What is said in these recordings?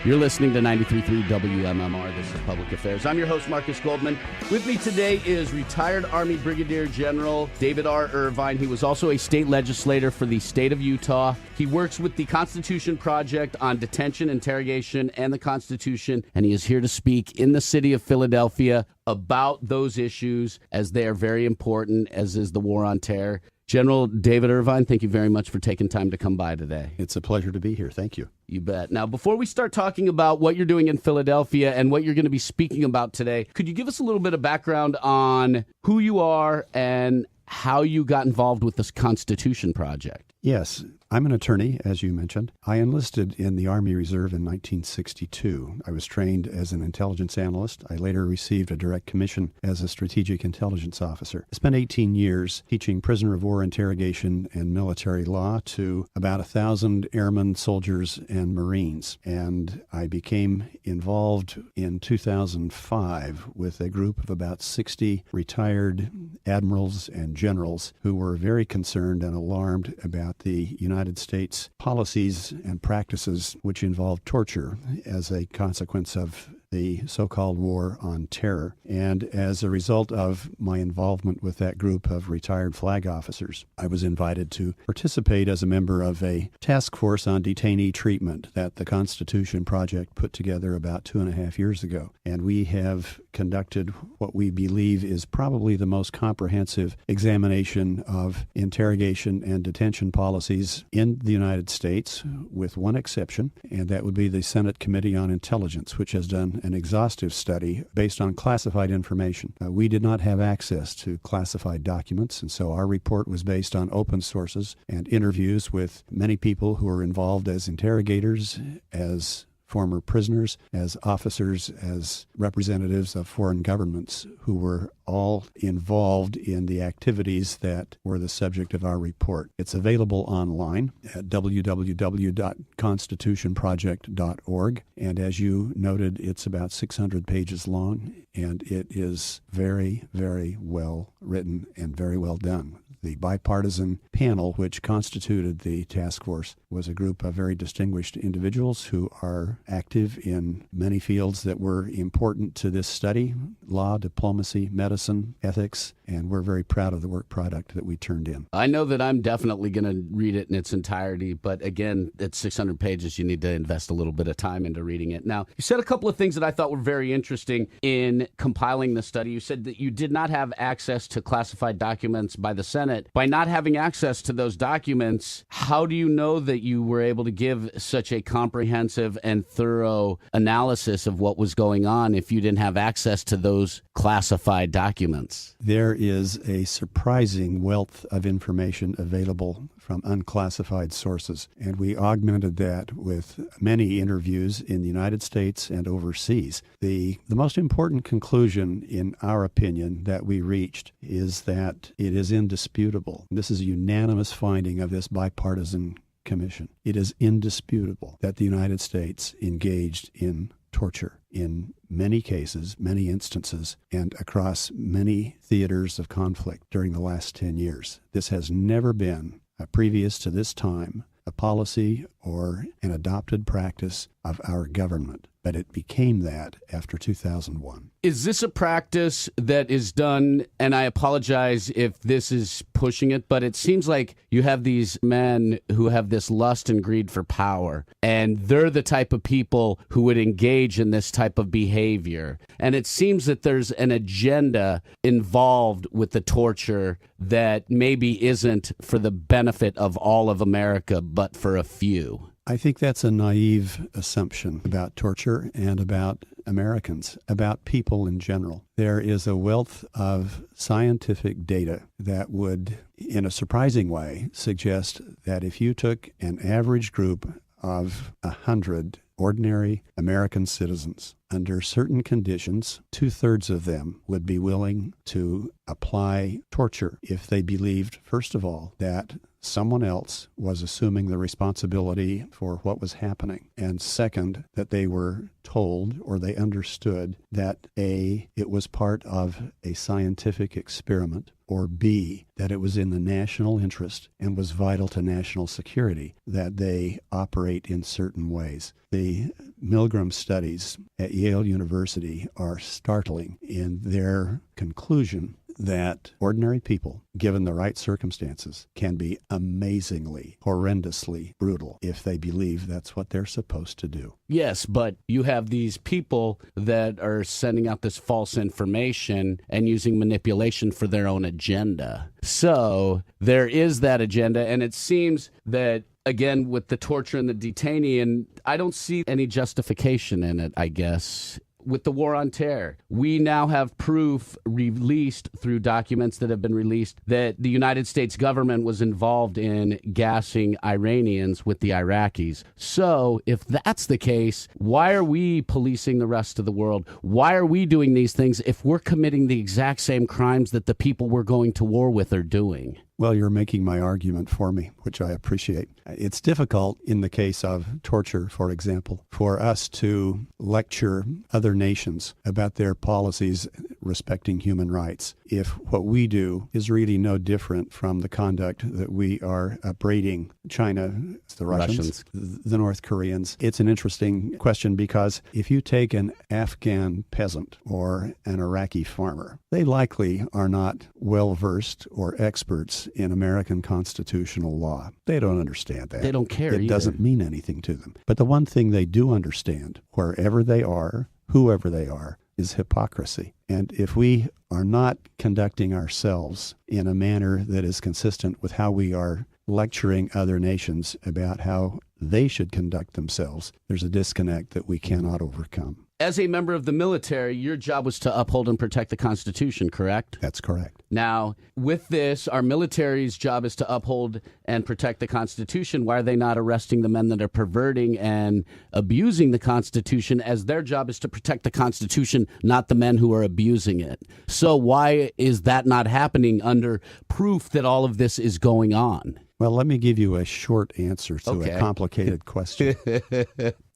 You're listening to 93.3 WMMR. This is Public Affairs. I'm your host, Markus Goldman. With me today is retired Army Brigadier General David R. Irvine. He was also a state legislator for the state of Utah. He works with the Constitution Project on detention, interrogation, and the Constitution, and he is here to speak in the city of Philadelphia about those issues, as they are very important, as is the war on terror. General David Irvine, thank you very much for taking time to come by today. It's a pleasure to be here. Thank you. You bet. Now, before we start talking about what you're doing in Philadelphia and what you're going to be speaking about today, could you give us a little bit of background on who you are and how you got involved with this Constitution Project? Yes, I'm an attorney, as you mentioned. I enlisted in the Army Reserve in 1962. I was trained as an intelligence analyst. I later received a direct commission as a strategic intelligence officer. I spent 18 years teaching prisoner of war interrogation and military law to about 1,000 airmen, soldiers, and Marines. And I became involved in 2005 with a group of about 60 retired admirals and generals who were very concerned and alarmed about the United States policies and practices which involve torture as a consequence of the so-called war on terror. And as a result of my involvement with that group of retired flag officers, I was invited to participate as a member of a task force on detainee treatment that the Constitution Project put together about 2.5 years ago. And we have conducted what we believe is probably the most comprehensive examination of interrogation and detention policies in the United States, with one exception, and that would be the Senate Committee on Intelligence, which has done an exhaustive study based on classified information. We did not have access to classified documents, and so our report was based on open sources and interviews with many people who were involved as interrogators, as former prisoners, as officers, as representatives of foreign governments who were all involved in the activities that were the subject of our report. It's available online at www.constitutionproject.org, and as you noted, it's about 600 pages long, and it is very, very well written and very well done. The bipartisan panel, which constituted the task force, was a group of very distinguished individuals who are active in many fields that were important to this study: law, diplomacy, medicine, ethics, and we're very proud of the work product that we turned in. I know that I'm definitely going to read it in its entirety, but again, it's 600 pages. You need to invest a little bit of time into reading it. Now, you said a couple of things that I thought were very interesting in compiling the study. You said that you did not have access to classified documents by the Senate. By not having access to those documents, how do you know that you were able to give such a comprehensive and thorough analysis of what was going on if you didn't have access to those classified documents? There is a surprising wealth of information available from unclassified sources, and we augmented that with many interviews in the United States and overseas. The most important conclusion, in our opinion, that we reached is that it is indisputable. This is a unanimous finding of this bipartisan commission. It is indisputable that the United States engaged in torture in many cases, many instances, and across many theaters of conflict during the last 10 years. This has never been, previous to this time, a policy or an adopted practice of our government, but it became that after 2001. Is this a practice that is done, and I apologize if this is pushing it, but it seems like you have these men who have this lust and greed for power, and they're the type of people who would engage in this type of behavior. And it seems that there's an agenda involved with the torture that maybe isn't for the benefit of all of America, but for a few. I think that's a naive assumption about torture and about Americans, about people in general. There is a wealth of scientific data that would, in a surprising way, suggest that if you took an average group of 100 ordinary American citizens, under certain conditions, 2/3 of them would be willing to apply torture if they believed, first of all, that someone else was assuming the responsibility for what was happening. And second, that they were told or they understood that A, it was part of a scientific experiment, or B, that it was in the national interest and was vital to national security that they operate in certain ways. The Milgram studies at Yale University are startling in their conclusion that ordinary people, given the right circumstances, can be amazingly, horrendously brutal if they believe that's what they're supposed to do. Yes, but you have these people that are sending out this false information and using manipulation for their own agenda. So there is that agenda, and it seems that, again, with the torture and the detainee, and I don't see any justification in it, I guess. With the war on terror, we now have proof released through documents that have been released that the United States government was involved in gassing Iranians with the Iraqis. So if that's the case, why are we policing the rest of the world? Why are we doing these things if we're committing the exact same crimes that the people we're going to war with are doing? Well, you're making my argument for me, which I appreciate. It's difficult in the case of torture, for example, for us to lecture other nations about their policies respecting human rights if what we do is really no different from the conduct that we are upbraiding China, the Russians, the North Koreans. It's an interesting question because if you take an Afghan peasant or an Iraqi farmer, they likely are not well-versed or experts in American constitutional law. They don't understand that. They don't care It either. doesn't mean anything to them. But the one thing they do understand, wherever they are, whoever they are, is hypocrisy. And if we are not conducting ourselves in a manner that is consistent with how we are lecturing other nations about how they should conduct themselves, there's a disconnect that we cannot overcome. As a member of the military, your job was to uphold and protect the Constitution, correct? That's correct. Now, with this, our military's job is to uphold and protect the Constitution. Why are they not arresting the men that are perverting and abusing the Constitution, as their job is to protect the Constitution, not the men who are abusing it? So why is that not happening under proof that all of this is going on? Well, let me give you a short answer to a complicated question.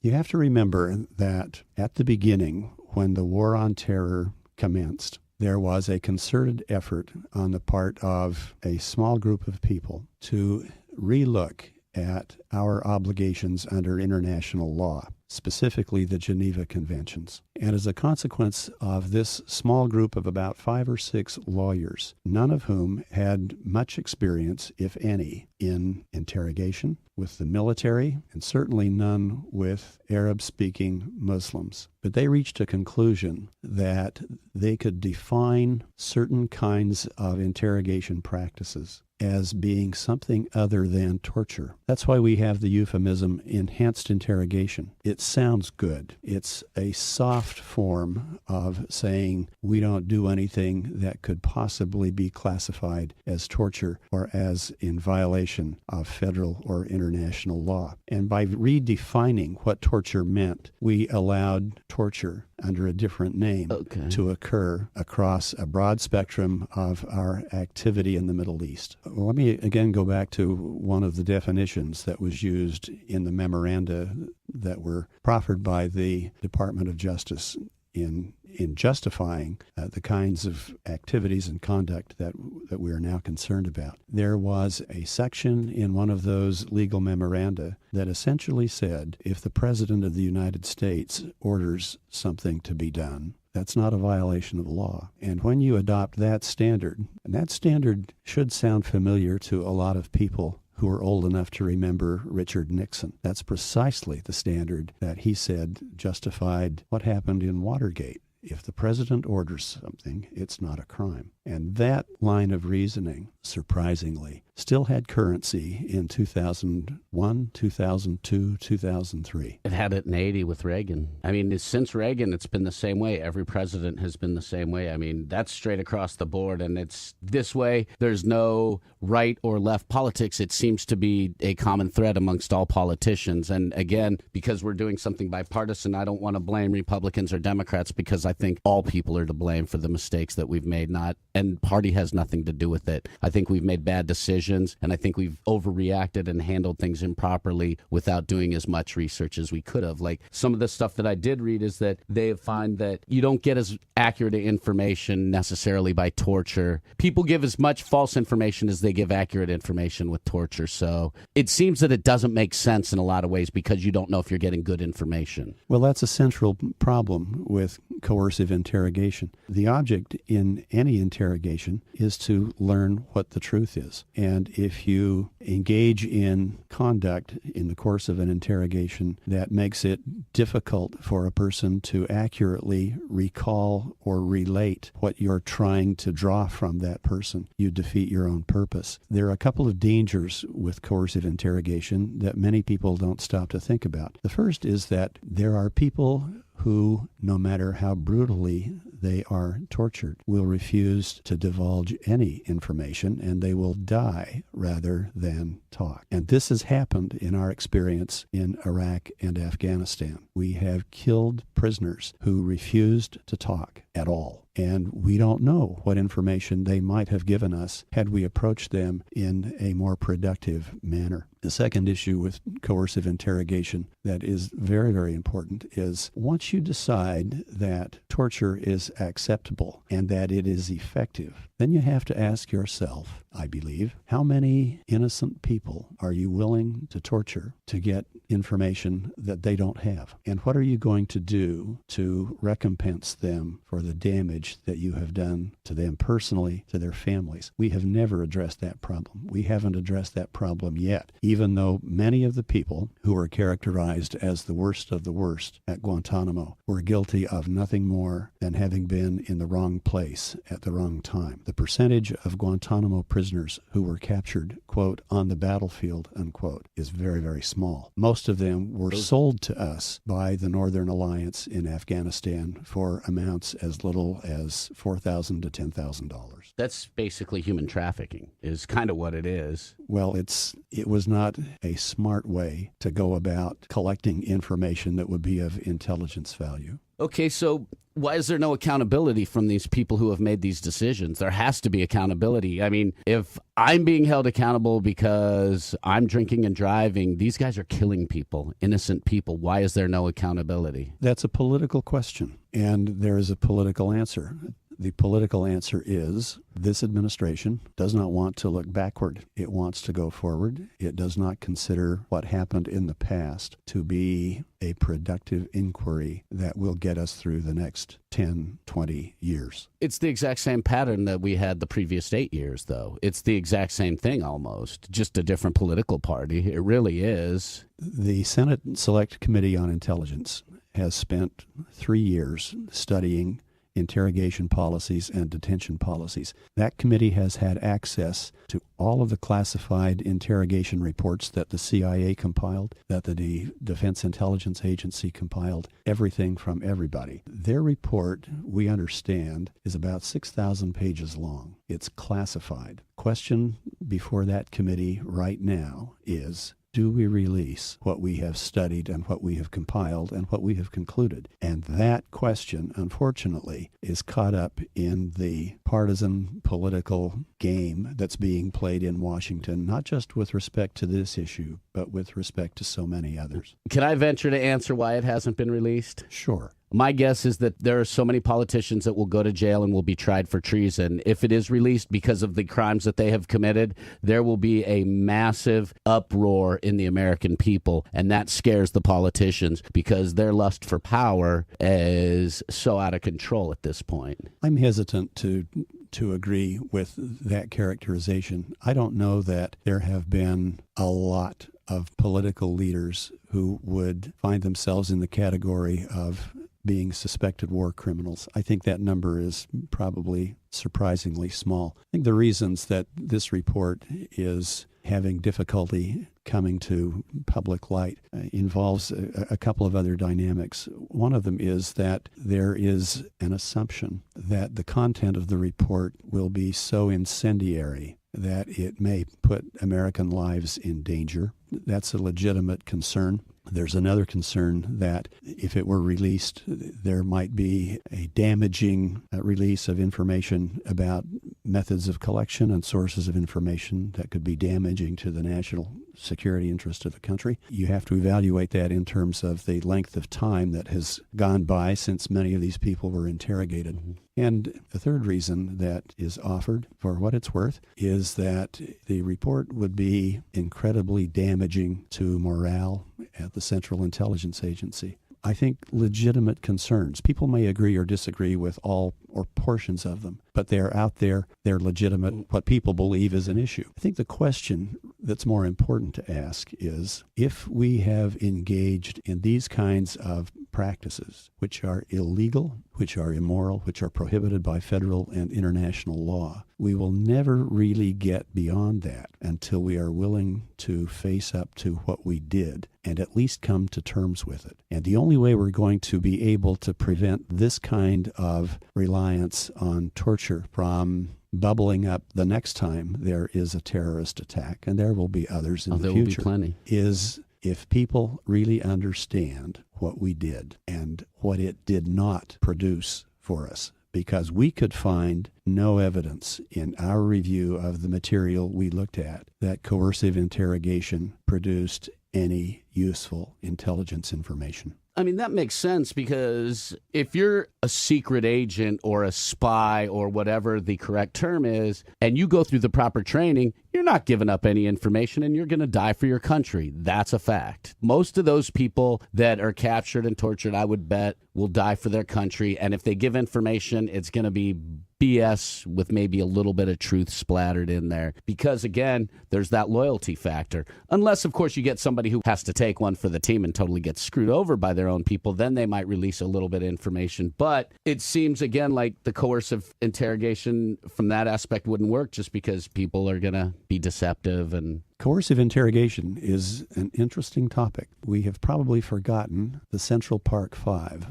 You have to remember that at the beginning, when the war on terror commenced, there was a concerted effort on the part of a small group of people to relook at our obligations under international law, specifically the Geneva Conventions. And as a consequence of this small group of about 5 or 6 lawyers, none of whom had much experience, if any, in interrogation with the military, and certainly none with Arab-speaking Muslims. But they reached a conclusion that they could define certain kinds of interrogation practices as being something other than torture. That's why we have the euphemism enhanced interrogation. It sounds good. It's a soft form of saying we don't do anything that could possibly be classified as torture or as in violation of federal or international law. And by redefining what torture meant, we allowed torture under a different name to occur across a broad spectrum of our activity in the Middle East. Let me again go back to one of the definitions that was used in the memoranda that were proffered by the Department of Justice in justifying the kinds of activities and conduct that we are now concerned about. There was a section in one of those legal memoranda that essentially said if the President of the United States orders something to be done, that's not a violation of the law. And when you adopt that standard, and that standard should sound familiar to a lot of people who are old enough to remember Richard Nixon. That's precisely the standard that he said justified what happened in Watergate. If the president orders something, it's not a crime. And that line of reasoning, surprisingly, still had currency in 2001, 2002, 2003. It had it in 80 with Reagan. I mean, since Reagan, it's been the same way. Every president has been the same way. I mean, that's straight across the board. And it's this way. There's no right or left politics. It seems to be a common thread amongst all politicians. And again, because we're doing something bipartisan, I don't want to blame Republicans or Democrats because I think all people are to blame for the mistakes that we've made, and party has nothing to do with it. I think we've made bad decisions, and I think we've overreacted and handled things improperly without doing as much research as we could have. Like, some of the stuff that I did read is that they find that you don't get as accurate information necessarily by torture. People give as much false information as they give accurate information with torture. So it seems that it doesn't make sense in a lot of ways because you don't know if you're getting good information. Well, that's a central problem with coercive interrogation. The object in any interrogation is to learn what the truth is. And if you engage in conduct in the course of an interrogation that makes it difficult for a person to accurately recall or relate what you're trying to draw from that person, you defeat your own purpose. There are a couple of dangers with coercive interrogation that many people don't stop to think about. The first is that there are people who, no matter how brutally they are tortured, will refuse to divulge any information, and they will die rather than talk. And this has happened in our experience in Iraq and Afghanistan. We have killed prisoners who refused to talk at all. And we don't know what information they might have given us had we approached them in a more productive manner. The second issue with coercive interrogation that is very, very important is once you decide that torture is acceptable and that it is effective, then you have to ask yourself, I believe, how many innocent people are you willing to torture to get information that they don't have? And what are you going to do to recompense them for the damage that you have done to them personally, to their families? We have never addressed that problem. We haven't addressed that problem yet, even though many of the people who were characterized as the worst of the worst at Guantanamo were guilty of nothing more than having been in the wrong place at the wrong time. The percentage of Guantanamo prisoners who were captured, quote, on the battlefield, unquote, is very, very small. Most of them were sold to us by the Northern Alliance in Afghanistan for amounts as little as $4,000 to $10,000. That's basically human trafficking, is kind of what it is. Well, it was not a smart way to go about collecting information that would be of intelligence value. Okay, so why is there no accountability from these people who have made these decisions? There has to be accountability. I mean, if I'm being held accountable because I'm drinking and driving, these guys are killing people, innocent people. Why is there no accountability? That's a political question, and there is a political answer. The political answer is this administration does not want to look backward. It wants to go forward. It does not consider what happened in the past to be a productive inquiry that will get us through the next 10, 20 years. It's the exact same pattern that we had the previous 8 years, though. It's the exact same thing almost, just a different political party. It really is. The Senate Select Committee on Intelligence has spent 3 years studying interrogation policies and detention policies. That committee has had access to all of the classified interrogation reports that the CIA compiled, that the Defense Intelligence Agency compiled, everything from everybody. Their report, we understand, is about 6,000 pages long. It's classified. Question before that committee right now is, do we release what we have studied and what we have compiled and what we have concluded? And that question, unfortunately, is caught up in the partisan political game that's being played in Washington, not just with respect to this issue, but with respect to so many others. Can I venture to answer why it hasn't been released? Sure. My guess is that there are so many politicians that will go to jail and will be tried for treason. If it is released because of the crimes that they have committed, there will be a massive uproar in the American people, and that scares the politicians because their lust for power is so out of control at this point. I'm hesitant to agree with that characterization. I don't know that there have been a lot of political leaders who would find themselves in the category of being suspected war criminals. I think that number is probably surprisingly small. I think the reasons that this report is having difficulty coming to public light involves a couple of other dynamics. One of them is that there is an assumption that the content of the report will be so incendiary that it may put American lives in danger. That's a legitimate concern. There's another concern that if it were released, there might be a damaging release of information about methods of collection and sources of information that could be damaging to the national security interest of the country. You have to evaluate that in terms of the length of time that has gone by since many of these people were interrogated. Mm-hmm. And the third reason that is offered, for what it's worth, is that the report would be incredibly damaging to morale at the Central Intelligence Agency. I think legitimate concerns. People may agree or disagree with all or portions of them, but they're out there, they're legitimate. What people believe is an issue. I think the question that's more important to ask is, if we have engaged in these kinds of practices, which are illegal, which are immoral, which are prohibited by federal and international law, we will never really get beyond that until we are willing to face up to what we did and at least come to terms with it. And the only way we're going to be able to prevent this kind of reliance on torture from bubbling up the next time there is a terrorist attack, and there will be others in the there future, will be plenty, is if people really understand what we did and what it did not produce for us. Because we could find no evidence in our review of the material we looked at that coercive interrogation produced any useful intelligence information. I mean, that makes sense, because if you're a secret agent or a spy or whatever the correct term is, and you go through the proper training, you're not giving up any information and you're going to die for your country. That's a fact. Most of those people that are captured and tortured, I would bet, will die for their country. And if they give information, it's going to be BS with maybe a little bit of truth splattered in there. Because, again, there's that loyalty factor. Unless, of course, you get somebody who has to take one for the team and totally gets screwed over by their own people, then they might release a little bit of information. But it seems, again, like the coercive interrogation from that aspect wouldn't work, just because people are going to be deceptive. And coercive interrogation is an interesting topic. We have probably forgotten the Central Park Five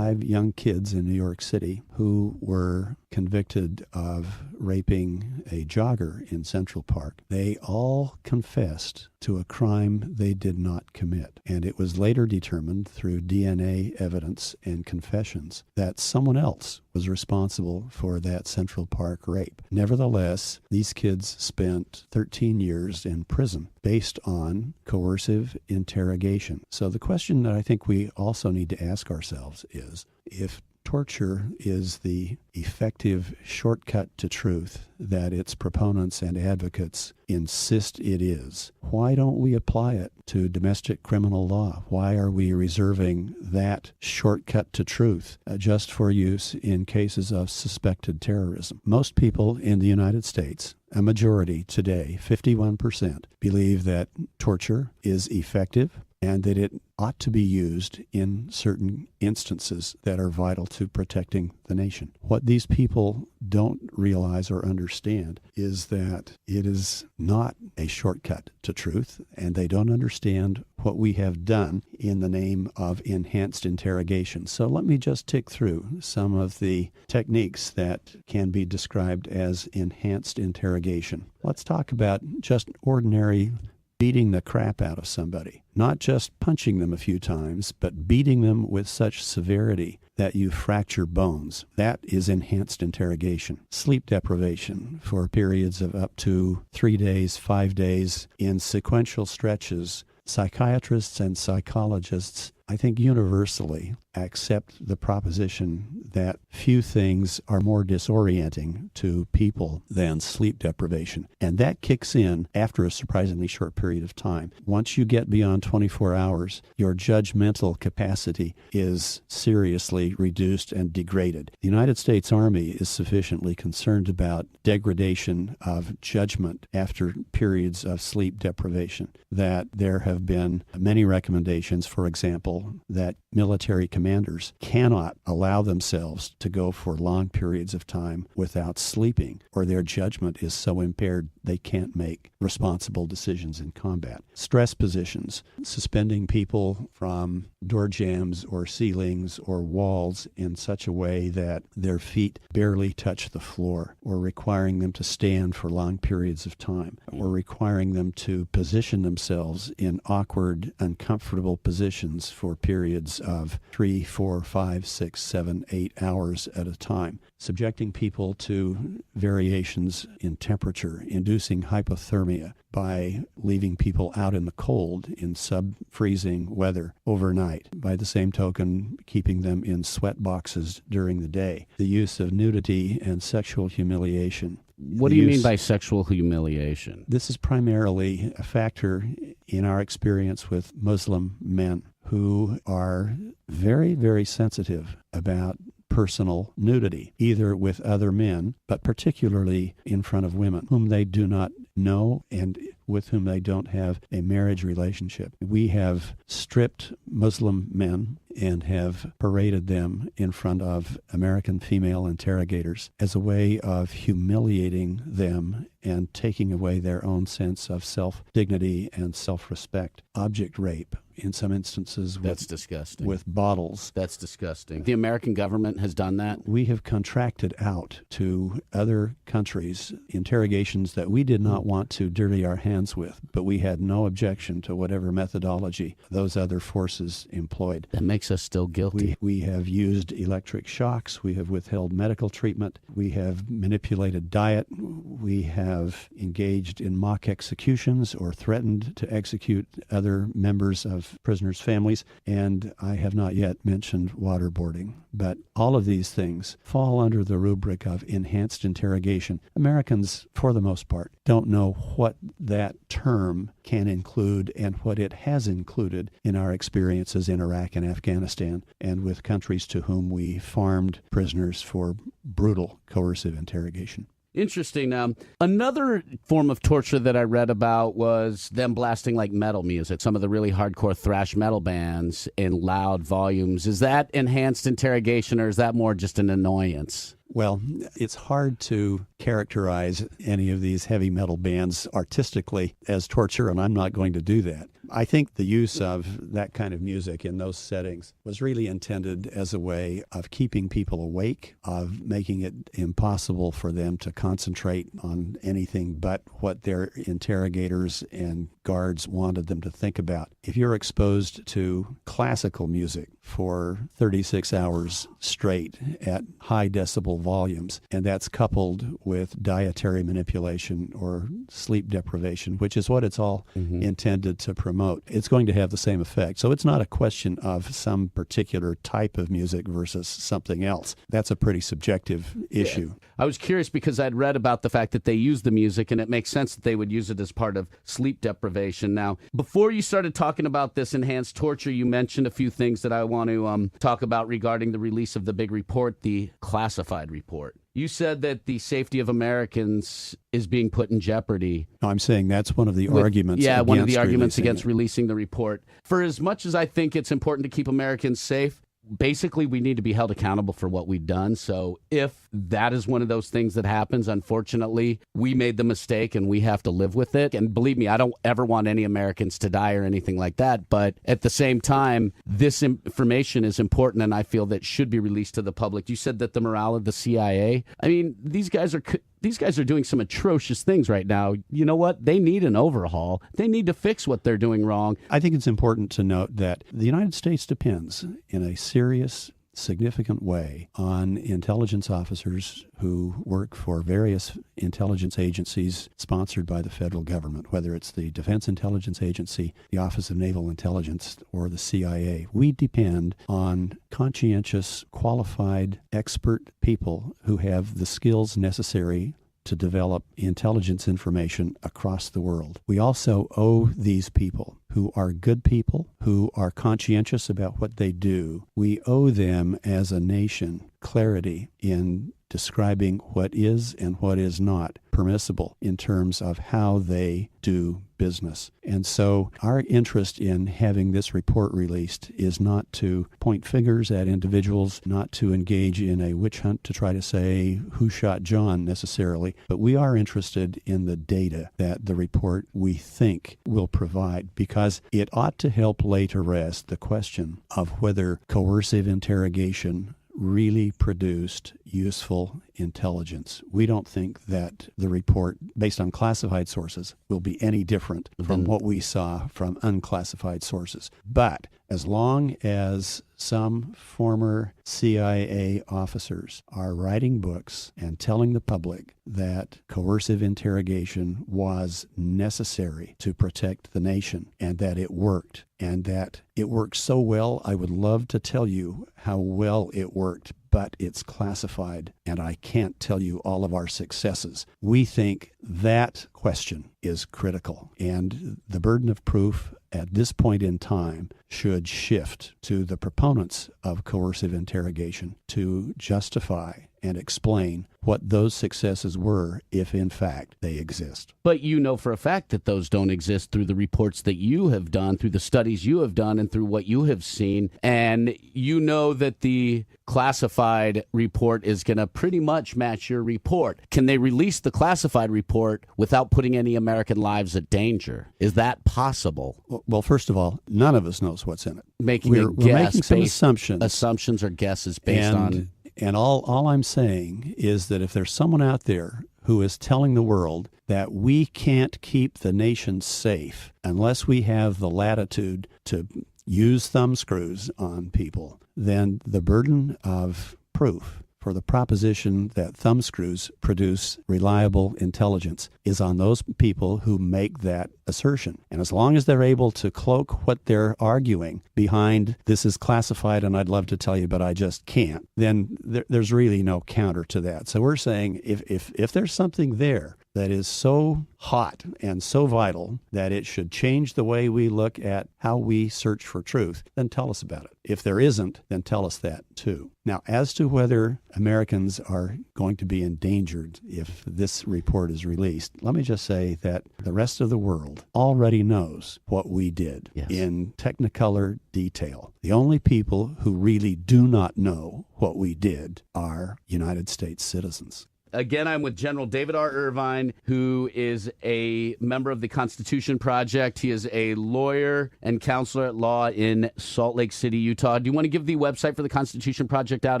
young kids in New York City who were convicted of raping a jogger in Central Park. They all confessed to a crime they did not commit. And it was later determined through DNA evidence and confessions that someone else was responsible for that Central Park rape. Nevertheless, these kids spent 13 years in prison based on coercive interrogation. So the question that I think we also need to ask ourselves is, if torture is the effective shortcut to truth that its proponents and advocates insist it is, why don't we apply it to domestic criminal law? Why are we reserving that shortcut to truth just for use in cases of suspected terrorism? Most people in the United States, a majority today, 51%, believe that torture is effective and that it ought to be used in certain instances that are vital to protecting the nation. What these people don't realize or understand is that it is not a shortcut to truth, and they don't understand what we have done in the name of enhanced interrogation. So let me just tick through some of the techniques that can be described as enhanced interrogation. Let's talk about just ordinary beating the crap out of somebody. Not just punching them a few times, but beating them with such severity that you fracture bones. That is enhanced interrogation. Sleep deprivation for periods of up to 3 days, 5 days in sequential stretches. Psychiatrists and psychologists, I think, universally accept the proposition that few things are more disorienting to people than sleep deprivation. And that kicks in after a surprisingly short period of time. Once you get beyond 24 hours, your judgmental capacity is seriously reduced and degraded. The United States Army is sufficiently concerned about degradation of judgment after periods of sleep deprivation that there have been many recommendations, for example, critical that military commanders cannot allow themselves to go for long periods of time without sleeping, or their judgment is so impaired they can't make responsible decisions in combat. Stress positions, suspending people from door jambs or ceilings or walls in such a way that their feet barely touch the floor, or requiring them to stand for long periods of time, or requiring them to position themselves in awkward, uncomfortable positions for periods of 3, 4, 5, 6, 7, 8 hours at a time, subjecting people to variations in temperature, inducing hypothermia by leaving people out in the cold in sub-freezing weather overnight. By the same token, keeping them in sweat boxes during the day. The use of nudity and sexual humiliation. What do you mean by sexual humiliation? This is primarily a factor in our experience with Muslim men who are very, very sensitive about personal nudity, either with other men, but particularly in front of women whom they do not know and with whom they don't have a marriage relationship. We have stripped Muslim men and have paraded them in front of American female interrogators as a way of humiliating them and taking away their own sense of self-dignity and self-respect. Object rape, in some instances. That's disgusting. With bottles. That's disgusting. The American government has done that? We have contracted out to other countries interrogations that we did not want to dirty our hands with, but we had no objection to whatever methodology those other forces employed. That makes us still guilty. We have used electric shocks. We have withheld medical treatment. We have manipulated diet. We have engaged in mock executions or threatened to execute other members of prisoners' families. And I have not yet mentioned waterboarding. But all of these things fall under the rubric of enhanced interrogation. Americans, for the most part, don't know what that term can include and what it has included in our experiences in Iraq and Afghanistan and with countries to whom we farmed prisoners for brutal coercive interrogation. Interesting. Another form of torture that I read about was them blasting like metal music, some of the really hardcore thrash metal bands in loud volumes. Is that enhanced interrogation, or is that more just an annoyance? Well, it's hard to characterize any of these heavy metal bands artistically as torture, and I'm not going to do that. I think the use of that kind of music in those settings was really intended as a way of keeping people awake, of making it impossible for them to concentrate on anything but what their interrogators and guards wanted them to think about. If you're exposed to classical music for 36 hours straight at high decibel volumes, and that's coupled with dietary manipulation or sleep deprivation, which is what it's all intended to promote, it's going to have the same effect. So it's not a question of some particular type of music versus something else. That's a pretty subjective issue. Yeah. I was curious because I'd read about the fact that they use the music, and it makes sense that they would use it as part of sleep deprivation. Now, before you started talking about this enhanced torture, you mentioned a few things that I want to talk about regarding the release of the big report, the classified report. You said that the safety of Americans is being put in jeopardy. No, I'm saying that's one of the arguments. Yeah, one of the arguments releasing against releasing the report. For as much as I think it's important to keep Americans safe, basically we need to be held accountable for what we've done. So if that is one of those things that happens, unfortunately, we made the mistake and we have to live with it. And believe me, I don't ever want any Americans to die or anything like that. But at the same time, this information is important, and I feel that should be released to the public. You said that the morale of the CIA, I mean, these guys are doing some atrocious things right now. You know what? They need an overhaul. They need to fix what they're doing wrong. I think it's important to note that the United States depends in a serious, significant way on intelligence officers who work for various intelligence agencies sponsored by the federal government, whether it's the Defense Intelligence Agency, the Office of Naval Intelligence, or the CIA. We depend on conscientious, qualified, expert people who have the skills necessary to develop intelligence information across the world. We also owe these people, who are good people, who are conscientious about what they do, we owe them as a nation clarity in describing what is and what is not permissible in terms of how they do business. And so our interest in having this report released is not to point fingers at individuals, not to engage in a witch hunt to try to say who shot John necessarily, but we are interested in the data that the report we think will provide, because it ought to help lay to rest the question of whether coercive interrogation really produced useful intelligence. We don't think that the report, based on classified sources, will be any different from what we saw from unclassified sources. But as long as some former CIA officers are writing books and telling the public that coercive interrogation was necessary to protect the nation and that it worked, and that it worked so well, I would love to tell you how well it worked, but it's classified, and I can't tell you all of our successes. We think that question is critical, and the burden of proof at this point in time should shift to the proponents of coercive interrogation to justify and explain what those successes were, if in fact they exist. But you know for a fact that those don't exist through the reports that you have done, through the studies you have done, and through what you have seen. And you know that the classified report is going to pretty much match your report. Can they release the classified report without putting any American lives at danger? Is that possible? Well, first of all, none of us knows what's in it. We're making some assumptions. Assumptions or guesses based on... And all I'm saying is that if there's someone out there who is telling the world that we can't keep the nation safe unless we have the latitude to use thumbscrews on people, then the burden of proof for the proposition that thumbscrews produce reliable intelligence is on those people who make that assertion. And as long as they're able to cloak what they're arguing behind this is classified and I'd love to tell you, but I just can't, then there's really no counter to that. So we're saying if there's something there that is so hot and so vital that it should change the way we look at how we search for truth, then tell us about it. If there isn't, then tell us that too. Now, as to whether Americans are going to be endangered if this report is released, let me just say that the rest of the world already knows what we did in technicolor detail. The only people who really do not know what we did are United States citizens. Again, I'm with General David R. Irvine, who is a member of the Constitution Project. He is a lawyer and counselor at law in Salt Lake City, Utah. Do you want to give the website for the Constitution Project out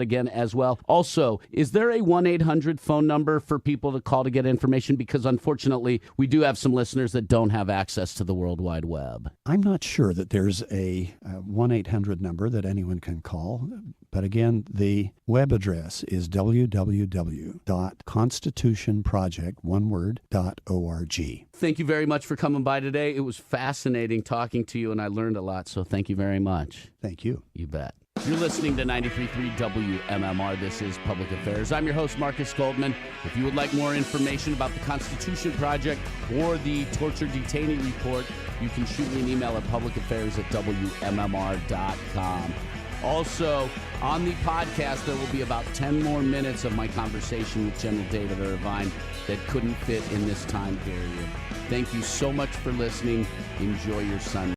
again as well? Also, is there a 1-800 phone number for people to call to get information? Because unfortunately, we do have some listeners that don't have access to the World Wide Web. I'm not sure that there's a 1-800 number that anyone can call. But again, the web address is www.constitutionproject.org. Thank you very much for coming by today. It was fascinating talking to you, and I learned a lot, so thank you very much. Thank you. You bet. You're listening to 93.3 WMMR. This is Public Affairs. I'm your host, Markus Goldman. If you would like more information about the Constitution Project or the Torture Detainee Report, you can shoot me an email at publicaffairs@WMMR.com. Also, on the podcast, there will be about 10 more minutes of my conversation with General David Irvine that couldn't fit in this time period. Thank you so much for listening. Enjoy your Sunday.